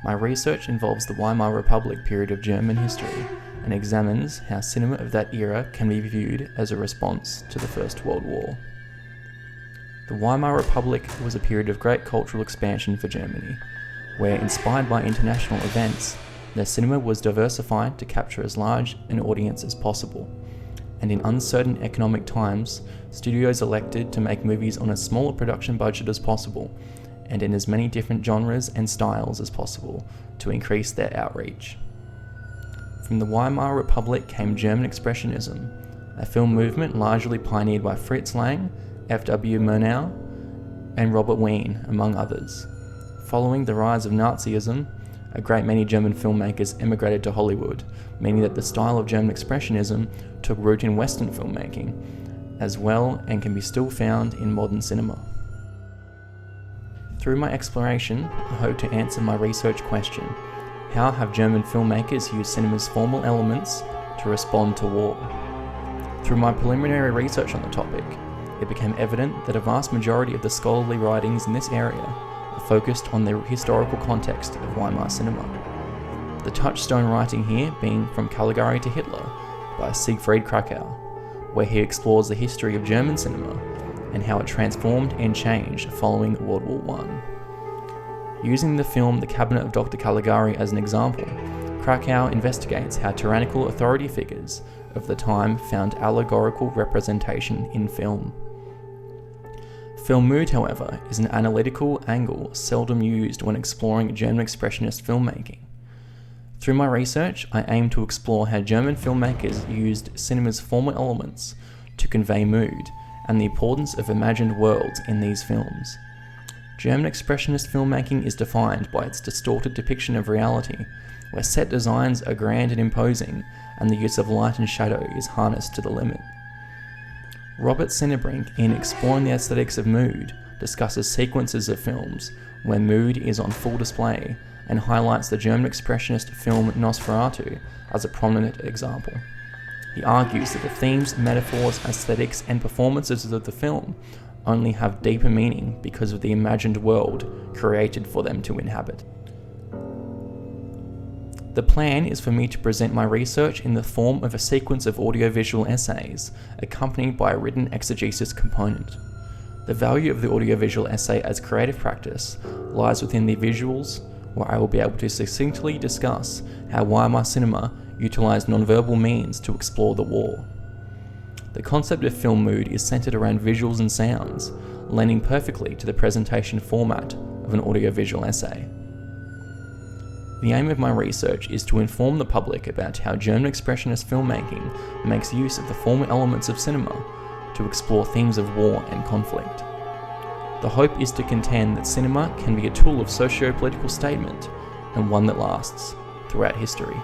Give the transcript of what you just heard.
My research involves the Weimar Republic period of German history and examines how cinema of that era can be viewed as a response to the First World War. The Weimar Republic was a period of great cultural expansion for Germany, where, inspired by international events, their cinema was diversified to capture as large an audience as possible, and in uncertain economic times, studios elected to make movies on as small a production budget as possible, and in as many different genres and styles as possible to increase their outreach. From the Weimar Republic came German Expressionism, a film movement largely pioneered by Fritz Lang, F.W. Murnau, and Robert Wiene, among others. Following the rise of Nazism, a great many German filmmakers emigrated to Hollywood, meaning that the style of German Expressionism took root in Western filmmaking as well and can be still found in modern cinema. Through my exploration, I hope to answer my research question: how have German filmmakers used cinema's formal elements to respond to war? Through my preliminary research on the topic, it became evident that a vast majority of the scholarly writings in this area are focused on the historical context of Weimar cinema. The touchstone writing here being From Caligari to Hitler by Siegfried Kracau, where he explores the history of German cinema and how it transformed and changed following World War I. Using the film The Cabinet of Dr. Caligari as an example, Kracau investigates how tyrannical authority figures of the time found allegorical representation in film. Film mood, however, is an analytical angle seldom used when exploring German Expressionist filmmaking. Through my research, I aim to explore how German filmmakers used cinema's formal elements to convey mood and the importance of imagined worlds in these films. German Expressionist filmmaking is defined by its distorted depiction of reality, where set designs are grand and imposing, and the use of light and shadow is harnessed to the limit. Robert Sinnerbrink, in Exploring the Aesthetics of Mood, discusses sequences of films where mood is on full display and highlights the German Expressionist film Nosferatu as a prominent example. He argues that the themes, metaphors, aesthetics, and performances of the film only have deeper meaning because of the imagined world created for them to inhabit. The plan is for me to present my research in the form of a sequence of audiovisual essays, accompanied by a written exegesis component. The value of the audiovisual essay as creative practice lies within the visuals, where I will be able to succinctly discuss how Weimar cinema utilized nonverbal means to explore the war. The concept of film mood is centered around visuals and sounds, lending perfectly to the presentation format of an audiovisual essay. The aim of my research is to inform the public about how German Expressionist filmmaking makes use of the formal elements of cinema to explore themes of war and conflict. The hope is to contend that cinema can be a tool of socio-political statement and one that lasts throughout history.